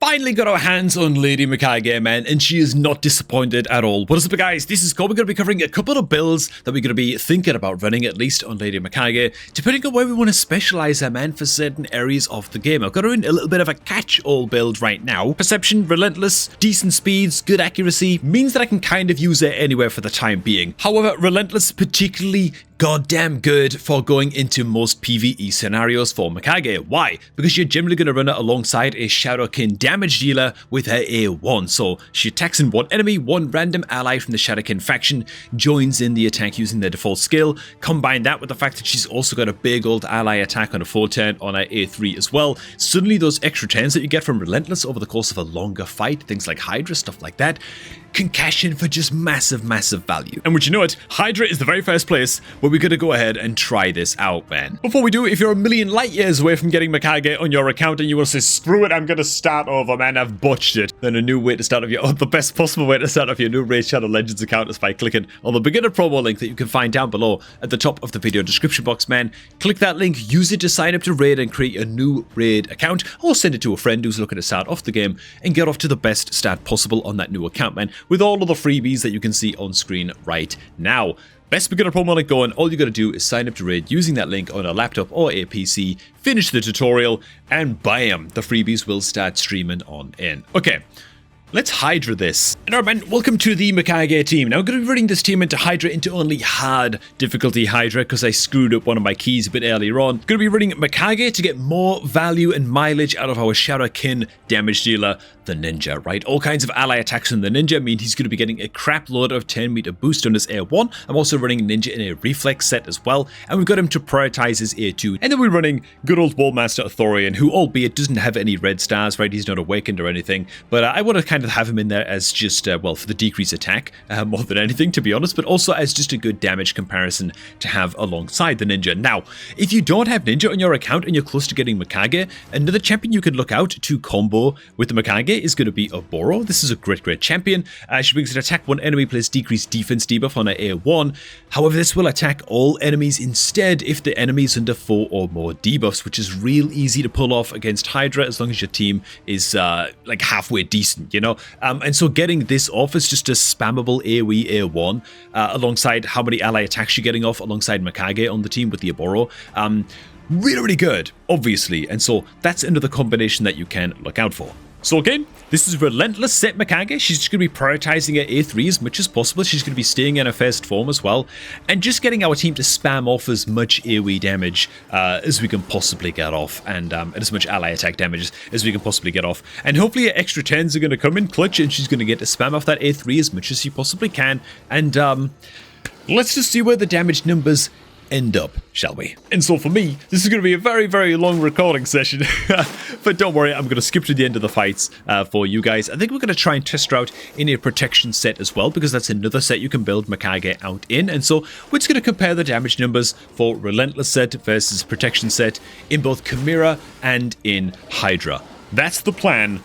finally got our hands on Lady MIKAGE, man, and she is not disappointed at all. What is up, guys? This is Cole. We're going to be covering a couple of builds that we're going to be thinking about running, at least on Lady MIKAGE, depending on where we want to specialize her, man, for certain areas of the game. I've got her in a little bit of a catch-all build right now. Perception, relentless, decent speeds, good accuracy, means that I can kind of use her anywhere for the time being. However, relentless particularly goddamn good for going into most PvE scenarios for MIKAGE. Why? Because you're generally going to run it alongside a Shadowkin damage dealer with her A1. So she attacks in one enemy, one random ally from the Shadowkin faction joins in the attack using their default skill. Combine that with the fact that she's also got a big old ally attack on a 4 turn on her A3 as well. Suddenly those extra turns that you get from relentless over the course of a longer fight, things like Hydra, stuff like that, can cash in for just massive value. And would you know it, Hydra is the very first place where we're gonna go ahead and try this out, man. Before we do, if you're a million light years away from getting MIKAGE on your account and you want to say, screw it, I'm gonna start over, man, I've botched it, then a new way to start off your, the best possible way to start off your new Raid Shadow Legends account is by clicking on the beginner promo link that you can find down below at the top of the video description box, man. Click that link, use it to sign up to Raid and create a new Raid account, or send it to a friend who's looking to start off the game and get off to the best start possible on that new account, man, with all of the freebies that you can see on screen right now. Best beginner promo link going. All you gotta do is sign up to Raid using that link on a laptop or a PC, finish the tutorial, and bam, the freebies will start streaming on in. Okay. Let's Hydra this. And alright, man, welcome to the MIKAGE team. Now I'm going to be running this team into Hydra into only hard difficulty Hydra because I screwed up one of my keys a bit earlier on. Going to be running MIKAGE to get more value and mileage out of our Shadowkin damage dealer, the Ninja, right? All kinds of ally attacks from the Ninja mean he's going to be getting a crap load of 10-meter boost on his A1. I'm also running Ninja in a reflex set as well, and we've got him to prioritize his A2. And then we're running good old Wallmaster Athorian, who albeit doesn't have any red stars, right? He's not awakened or anything, but I want to kind of have him in there as just, well, for the decrease attack, more than anything, to be honest, but also as just a good damage comparison to have alongside the Ninja. Now, if you don't have Ninja on your account and you're close to getting MIKAGE, another champion you can look out to combo with the MIKAGE is going to be Oboro. This is a great champion. She brings an attack one enemy plus decreased defense debuff on her A1. However, this will attack all enemies instead if the enemy is under 4 or more debuffs, which is real easy to pull off against Hydra as long as your team is like halfway decent, you know? And so getting this off is just a spammable AoE A1 alongside how many ally attacks you're getting off alongside MIKAGE on the team with the Oboro. Really good, obviously. And so that's another combination that you can look out for. So again, this is relentless set MIKAGE. She's just going to be prioritizing her A3 as much as possible. She's going to be staying in her first form as well. And just getting our team to spam off as much AoE damage as we can possibly get off. And as much ally attack damage as we can possibly get off. And hopefully her extra 10s are going to come in clutch and she's going to get to spam off that A3 as much as she possibly can. And let's just see where the damage numbers end up, shall we? And so for me, this is going to be a very long recording session, but don't worry, I'm going to skip to the end of the fights for you guys. I think we're going to try and test her out in a protection set as well, because that's another set you can build MIKAGE out in. And so we're just going to compare the damage numbers for relentless set versus protection set in both Chimera and in Hydra. That's the plan.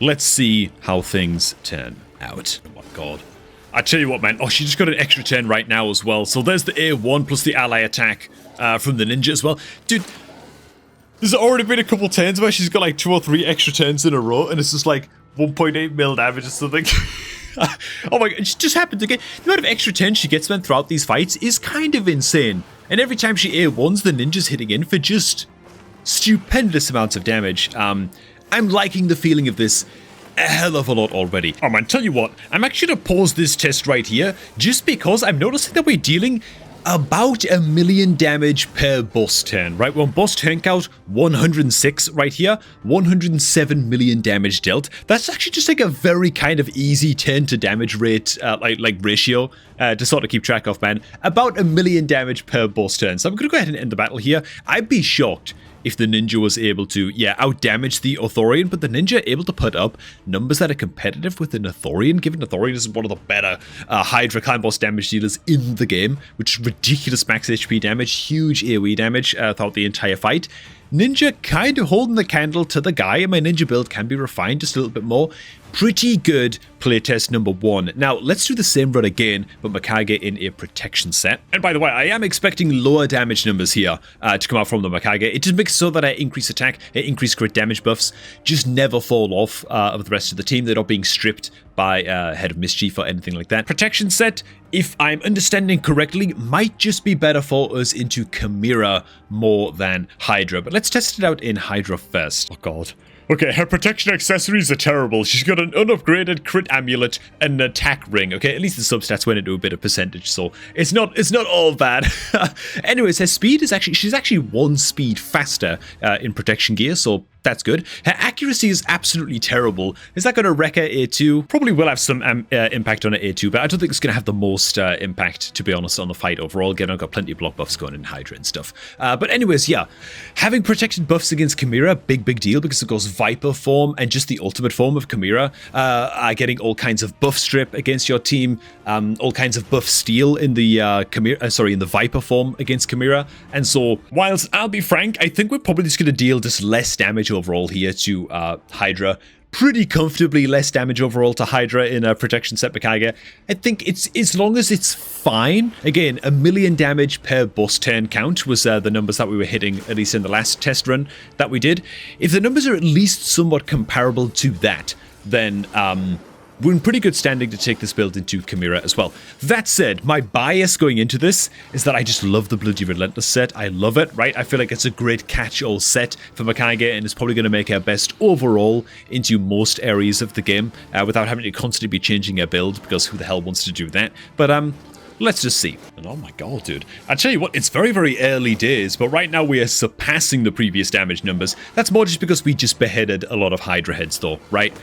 Let's see how things turn out. Oh my god. I tell you what, man. Oh, she just got an extra 10 right now as well. So there's the A1 plus the ally attack from the Ninja as well. Dude, there's already been a couple turns where she's got like 2 or 3 extra turns in a row, and it's just like 1.8 mil damage or something. Oh my god, it just happened to get... The amount of extra 10 she gets, man, throughout these fights is kind of insane. And every time she A1s, the Ninja's hitting in for just stupendous amounts of damage. I'm liking the feeling of this a hell of a lot already. Oh man, tell you what, I'm actually gonna pause this test right here just because I'm noticing that we're dealing about 1 million damage per boss turn, right? We're on boss turn count 106 right here, 107 million damage dealt. That's actually just like a very kind of easy turn to damage rate, like ratio to sort of keep track of, man. About 1 million damage per boss turn. So I'm gonna go ahead and end the battle here. I'd be shocked if the Ninja was able to, out-damage the Athorian, but the Ninja able to put up numbers that are competitive with an Athorian, given Athorian is one of the better Hydra clan boss damage dealers in the game, which is ridiculous max HP damage, huge AoE damage throughout the entire fight. Ninja kind of holding the candle to the guy, and my Ninja build can be refined just a little bit more. Pretty good playtest number 1. Now, let's do the same run again, but Mikage in a protection set. And by the way, I am expecting lower damage numbers here to come out from the Mikage. It just makes so that I increase attack, increase crit damage buffs, just never fall off of the rest of the team. They're not being stripped by Head of Mischief or anything like that. Protection set, if I'm understanding correctly, might just be better for us into Chimera more than Hydra. But let's test it out in Hydra first. Oh god. Okay, her protection accessories are terrible. She's got an unupgraded crit amulet and an attack ring. Okay, at least the substats went into a bit of percentage, so it's not all bad. Anyways, her speed is she's actually 1 speed faster in protection gear, so that's good. Her accuracy is absolutely terrible. Is that going to wreck her A2? Probably will have some impact on her A2, but I don't think it's going to have the most impact, to be honest, on the fight overall. Again, I've got plenty of block buffs going in Hydra and stuff. But anyways, yeah. Having protected buffs against Chimera, big deal, because it goes Viper form and just the ultimate form of Chimera. Getting all kinds of buff strip against your team, all kinds of buff steal in the in the Viper form against Chimera. And so, whilst I'll be frank, I think we're probably just going to deal just less damage overall here to Hydra. Pretty comfortably less damage overall to Hydra in a protection set Mikage. I think it's as long as it's fine. Again, 1,000,000 damage per boss turn count was the numbers that we were hitting, at least in the last test run that we did. If the numbers are at least somewhat comparable to that, then we're in pretty good standing to take this build into Chimera as well. That said, my bias going into this is that I just love the Bloody Relentless set. I love it, right? I feel like it's a great catch-all set for Mikage, and it's probably going to make her best overall into most areas of the game without having to constantly be changing her build, because who the hell wants to do that? But let's just see. And oh my god, dude. I tell you what, it's very early days, but right now we are surpassing the previous damage numbers. That's more just because we just beheaded a lot of Hydra heads though, right?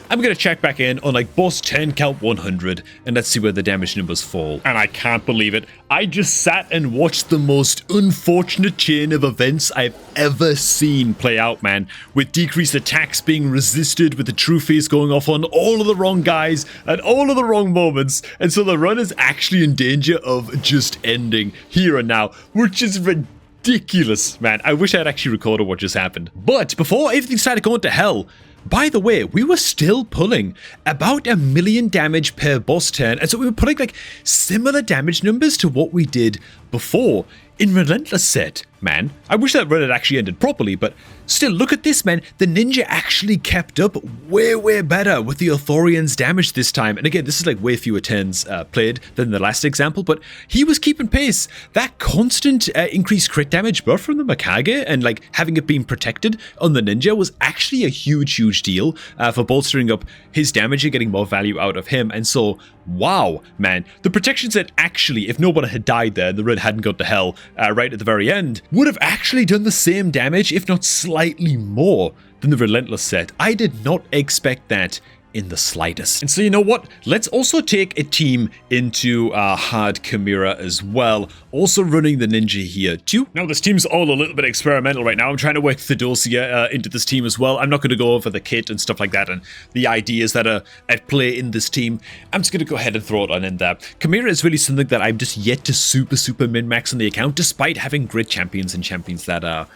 I'm going to check back in on like boss 10 count 100 and let's see where the damage numbers fall. And I can't believe it. I just sat and watched the most unfortunate chain of events I've ever seen play out, man. With decreased attacks being resisted, with the true face going off on all of the wrong guys at all of the wrong moments. And so the run is actually in danger of just ending here and now, which is ridiculous, man. I wish I had actually recorded what just happened. But before everything started going to hell, by the way, we were still pulling about 1,000,000 damage per boss turn, and so we were pulling like similar damage numbers to what we did before in Relentless set, man. I wish that run had actually ended properly, but still, look at this, man. The ninja actually kept up way better with the Authorian's damage this time. And again, this is like way fewer turns played than the last example, but he was keeping pace. That constant increased crit damage buff from the Mikage and like having it being protected on the ninja was actually a huge deal for bolstering up his damage and getting more value out of him. And so, wow, man, the protection set actually, if no one had died there and the run hadn't gone to hell right at the very end, would have actually done the same damage, if not slightly more than the Relentless set. I did not expect that in the slightest. And so you know what? Let's also take a team into Hard Chimera as well. Also running the ninja here too. Now this team's all a little bit experimental right now. I'm trying to work Theodosia into this team as well. I'm not going to go over the kit and stuff like that and the ideas that are at play in this team. I'm just going to go ahead and throw it on in there. Chimera is really something that I'm just yet to super min-max on the account, despite having great champions and champions that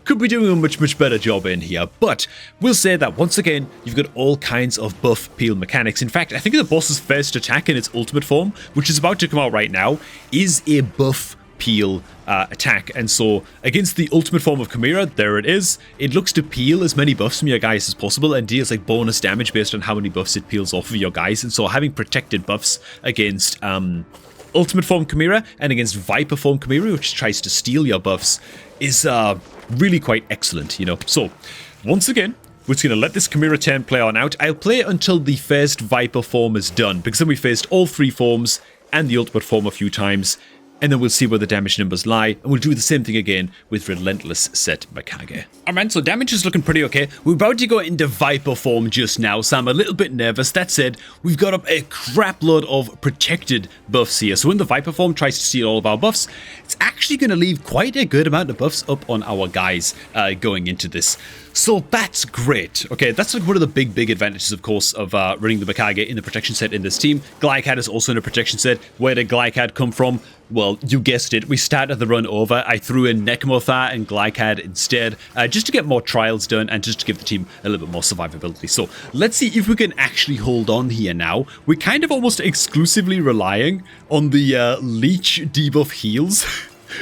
could be doing a much better job in here. But we'll say that once again, you've got all kinds of buff peel mechanics. In fact, I think the boss's first attack in its ultimate form, which is about to come out right now, is a buff peel attack. And so against the ultimate form of Chimera, there it is. It looks to peel as many buffs from your guys as possible and deals like bonus damage based on how many buffs it peels off of your guys. And so having protected buffs against ultimate form Chimera and against Viper form Chimera, which tries to steal your buffs, is really quite excellent, you know. So once again, we're just going to let this Chimera turn play on out. I'll play until the first Viper form is done, because then we faced all three forms and the ultimate form a few times, and then we'll see where the damage numbers lie, and we'll do the same thing again with Relentless set Mikage. Alright, so damage is looking pretty okay. We're about to go into Viper form just now, so I'm a little bit nervous. That said, we've got up a crap load of protected buffs here. So when the Viper form tries to steal all of our buffs, it's actually going to leave quite a good amount of buffs up on our guys going into this. So that's great. Okay, that's like one of the big advantages, of course, of running the MIKAGE in the protection set in this team. Glycad is also in a protection set. Where did Glycad come from? Well, you guessed it. We started the run over. I threw in Necromothar and Glycad instead, just to get more trials done and just to give the team a little bit more survivability. So let's see if we can actually hold on here now. We're kind of almost exclusively relying on the leech debuff heals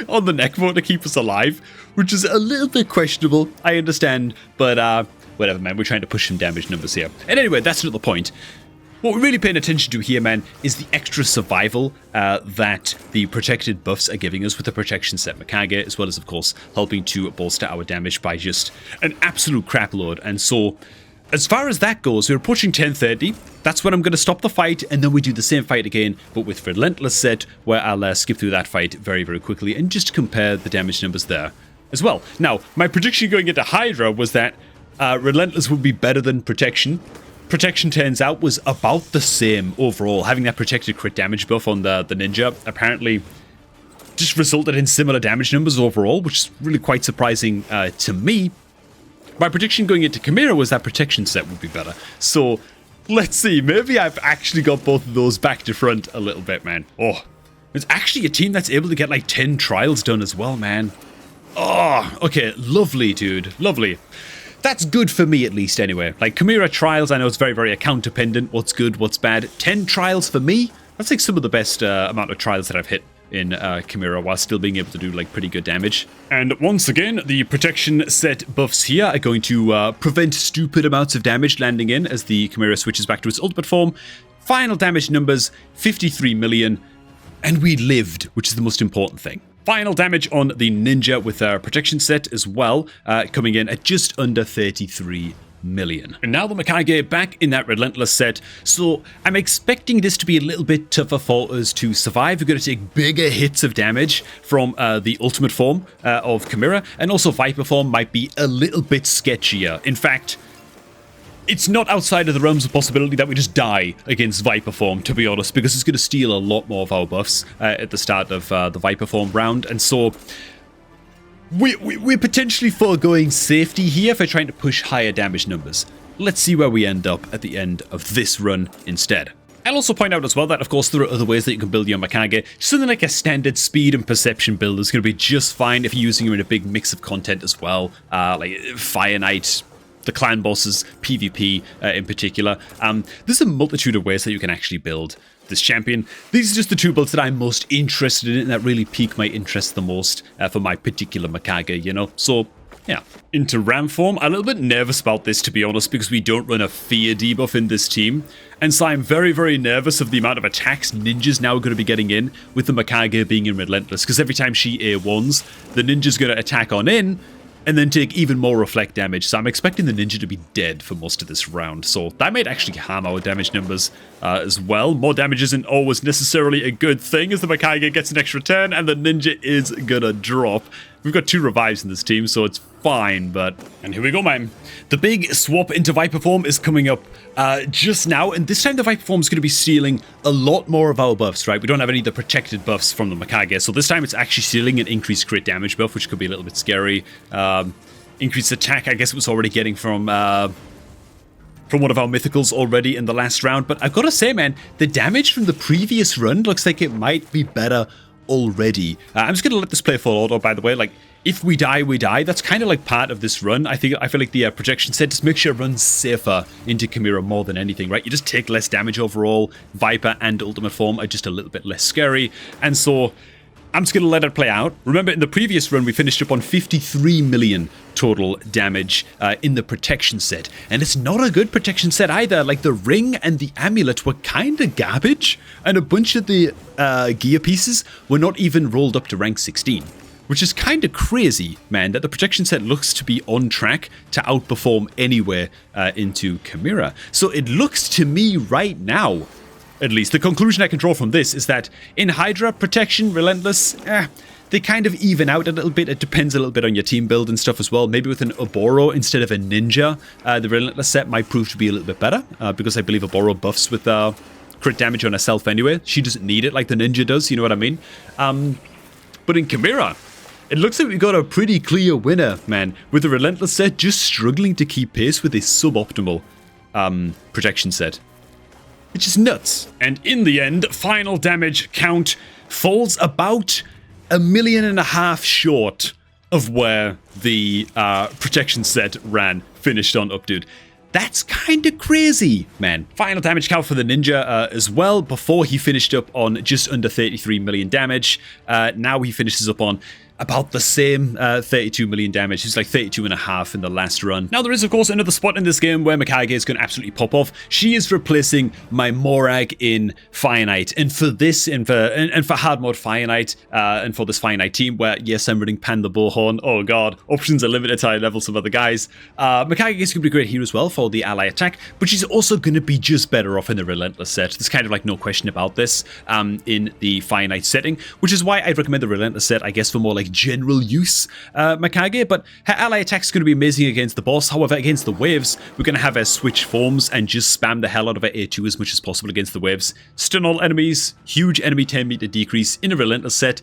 on the Necro to keep us alive, which is a little bit questionable, I understand, but whatever, man, we're trying to push some damage numbers here. And anyway, that's not the point. What we're really paying attention to here, man, is the extra survival that the protected buffs are giving us with the protection set MIKAGE, as well as, of course, helping to bolster our damage by just an absolute crap load. And so, as far as that goes, we're approaching 10:30. That's when I'm going to stop the fight, and then we do the same fight again, but with Relentless set, where I'll skip through that fight very, very quickly and just compare the damage numbers there as well. Now, my prediction going into Hydra was that Relentless would be better than Protection. Protection, turns out, was about the same overall. Having that protected crit damage buff on the Ninja apparently just resulted in similar damage numbers overall, which is really quite surprising to me. My prediction going into Chimera was that protection set would be better. So, let's see. Maybe I've actually got both of those back to front a little bit, man. Oh, it's actually a team that's able to get like 10 trials done as well, man. Oh, okay. Lovely, dude. Lovely. That's good for me, at least, anyway. Like, Chimera trials, I know it's very, very account dependent. What's good, what's bad. 10 trials for me? That's like some of the best amount of trials that I've hit in Chimera while still being able to do like pretty good damage. And once again, the protection set buffs here are going to prevent stupid amounts of damage landing in as the Chimera switches back to its ultimate form. Final damage numbers, 53 million, and we lived, which is the most important thing. Final damage on the Ninja with our protection set as well, coming in at just under 33 million. And now the MIKAGE back in that Relentless set, so I'm expecting this to be a little bit tougher for us to survive. We're going to take bigger hits of damage from the ultimate form of Chimera, and also Viper form might be a little bit sketchier. In fact, it's not outside of the realms of possibility that we just die against Viper form, to be honest, because it's going to steal a lot more of our buffs at the start of the Viper form round, and so we're potentially foregoing safety here for trying to push higher damage numbers. Let's see where we end up at the end of this run instead. I'll also point out as well that, of course, there are other ways that you can build your MIKAGE. Something like a standard speed and perception build is going to be just fine if you're using them in a big mix of content as well, like Fire Knight, the clan bosses, PvP in particular. There's a multitude of ways that you can actually build this champion. These are just the two builds that I'm most interested in and that really pique my interest the most for my particular MIKAGE, you know? So, yeah. Into Ram form, I'm a little bit nervous about this, to be honest, because we don't run a fear debuff in this team. And so I'm very, very nervous of the amount of attacks Ninja's now going to be getting in with the MIKAGE being in Relentless, because every time she A1s, the Ninja's going to attack on in, and then take even more reflect damage. So I'm expecting the Ninja to be dead for most of this round. So that might actually harm our damage numbers as well. More damage isn't always necessarily a good thing as the MIKAGE gets an extra turn and the Ninja is gonna drop. We've got 2 revives in this team, so it's fine, but... And here we go, man. The big swap into Viper form is coming up just now, and this time the Viper form is going to be stealing a lot more of our buffs, right? We don't have any of the protected buffs from the MIKAGE, so this time it's actually stealing an increased crit damage buff, which could be a little bit scary. Increased attack, I guess it was already getting from one of our mythicals already in the last round, but I've got to say, man, the damage from the previous run looks like it might be better already. I'm just going to let this play full auto, by the way. Like, if we die, we die. That's kind of like part of this run. I feel like the projection set just makes your run safer into Chimera more than anything, right? You just take less damage overall. Viper and Ultimate Form are just a little bit less scary. And so I'm just going to let it play out. Remember, in the previous run, we finished up on 53 million total damage in the protection set. And it's not a good protection set either. Like, the ring and the amulet were kind of garbage. And a bunch of the gear pieces were not even rolled up to rank 16. Which is kind of crazy, man, that the protection set looks to be on track to outperform anywhere into Chimera. So it looks to me right now, at least, the conclusion I can draw from this is that in Hydra, Protection, Relentless, they kind of even out a little bit. It depends a little bit on your team build and stuff as well. Maybe with an Oboro instead of a Ninja, the Relentless set might prove to be a little bit better, because I believe Oboro buffs with crit damage on herself anyway. She doesn't need it like the Ninja does, you know what I mean? But in Chimera, it looks like we got a pretty clear winner, man, with the Relentless set just struggling to keep pace with this suboptimal protection set. Which is nuts. And in the end, final damage count falls about 1.5 million short of where the protection set finished on up, dude. That's kind of crazy, man. Final damage count for the ninja as well. Before he finished up on just under 33 million damage. Now he finishes up on about the same 32 million damage. He's like 32.5 in the last run. Now there is of course another spot in this game where MIKAGE is going to absolutely pop off. She is replacing my Morag in Fire Knight, and for this and for hard mode Fire Knight and for this Fire Knight team where yes I'm running Pan the Bullhorn. Oh god, options are limited to high level some other guys. MIKAGE is going to be a great hero as well for the ally attack, but she's also going to be just better off in the Relentless set. There's kind of like no question about this in the Fire Knight setting, which is why I'd recommend the Relentless set, I guess, for more like general use MIKAGE, but her ally attack is going to be amazing against the boss. However, against the waves, we're going to have her switch forms and just spam the hell out of her A2 as much as possible against the waves. Stun all enemies, huge enemy 10 meter decrease in a Relentless set.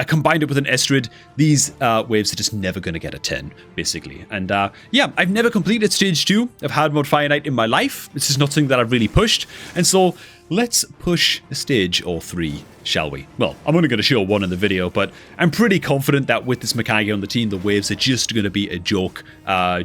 Combined it with an Estrid, these waves are just never going to get a 10, basically. And yeah, I've never completed stage 2 of hard mode Fire Knight in my life. This is not something that I've really pushed, and so let's push a stage or 3, shall we? Well, I'm only going to show 1 in the video, but I'm pretty confident that with this MIKAGE on the team, the waves are just going to be a joke.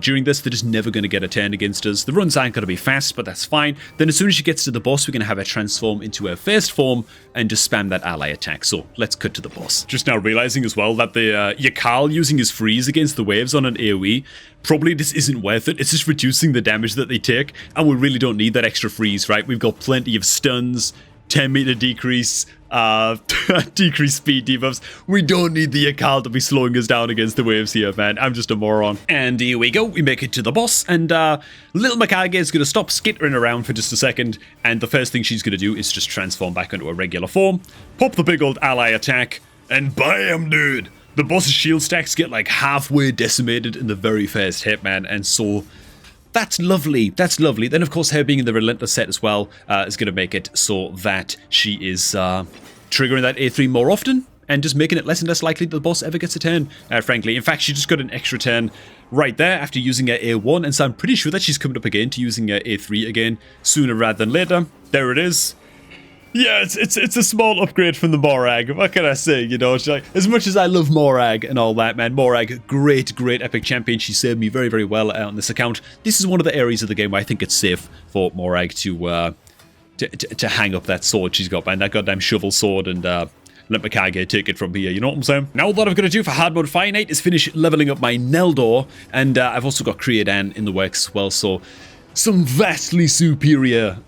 During this, they're just never going to get a 10 against us. The runs aren't going to be fast, but that's fine. Then as soon as she gets to the boss, we're going to have her transform into her first form and just spam that ally attack. So let's cut to the boss. Just now realizing as well that the Yakal using his freeze against the waves on an AoE, probably this isn't worth it. It's just reducing the damage that they take, and we really don't need that extra freeze, right? We've got plenty of stuns, 10 meter decrease, decreased speed debuffs. We don't need the Yakal to be slowing us down against the waves here, man. I'm just a moron. And here we go. We make it to the boss, and little MIKAGE is going to stop skittering around for just a second, and the first thing she's going to do is just transform back into a regular form, pop the big old ally attack, and bam, dude! The boss's shield stacks get like halfway decimated in the very first hit, man, and so that's lovely. That's lovely. Then, of course, her being in the Relentless set as well is going to make it so that she is triggering that A3 more often and just making it less and less likely that the boss ever gets a turn, frankly. In fact, she just got an extra turn right there after using her A1, and so I'm pretty sure that she's coming up again to using her A3 again sooner rather than later. There it is. Yeah, it's a small upgrade from the Morag. What can I say? You know, it's like, as much as I love Morag and all that, man, Morag, great epic champion. She served me very well on this account. This is one of the areas of the game where I think it's safe for Morag to hang up that sword she's got, man, that goddamn shovel sword, and let MIKAGE take it from here, you know what I'm saying? Now what I'm going to do for hard mode Fire Knight is finish leveling up my Neldor, and I've also got Creodan in the works as well, so some vastly superior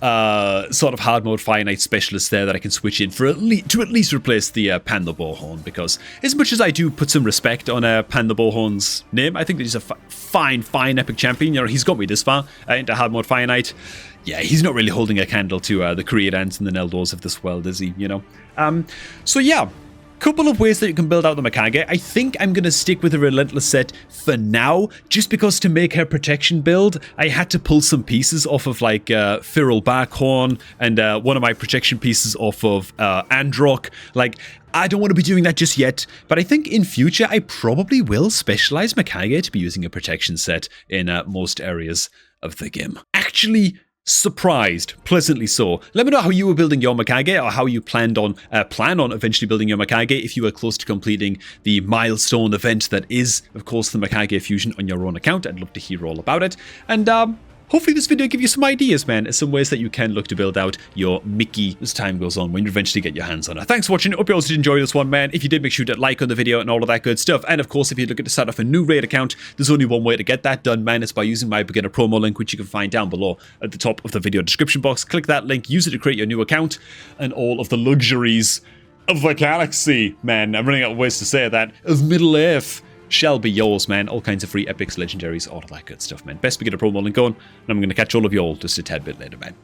sort of hard mode Fire Knight specialists there that I can switch in for at least replace the Pan the Bullhorn, because as much as I do put some respect on Pan the Bullhorn's name, I think that he's a fine epic champion. You know, he's got me this far into hard mode Fire Knight. Yeah, he's not really holding a candle to the Creodans and the Neldors of this world, is he? You know. So yeah. Couple of ways that you can build out the MIKAGE. I think I'm going to stick with the Relentless set for now, just because to make her protection build, I had to pull some pieces off of like Feral Barkhorn and one of my protection pieces off of Androck. Like, I don't want to be doing that just yet, but I think in future I probably will specialize MIKAGE to be using a protection set in most areas of the game. Actually, surprised, pleasantly so. Let me know how you were building your MIKAGE, or how you plan on eventually building your MIKAGE if you were close to completing the milestone event that is, of course, the MIKAGE fusion on your own account. I'd love to hear all about it. And hopefully this video gives you some ideas, man, some ways that you can look to build out your Mickey as time goes on when you eventually get your hands on her. Thanks for watching. Hope you also did enjoy this one, man. If you did, make sure to like on the video and all of that good stuff. And of course, if you're looking to start off a new raid account, there's only one way to get that done, man. It's by using my beginner promo link, which you can find down below at the top of the video description box. Click that link, use it to create your new account, and all of the luxuries of the galaxy, man. I'm running out of ways to say that. Of Middle Earth shall be yours, man. All kinds of free epics, legendaries, all of that good stuff, man. Best beginner promo link on, and I'm going to catch all of you all just a tad bit later, man.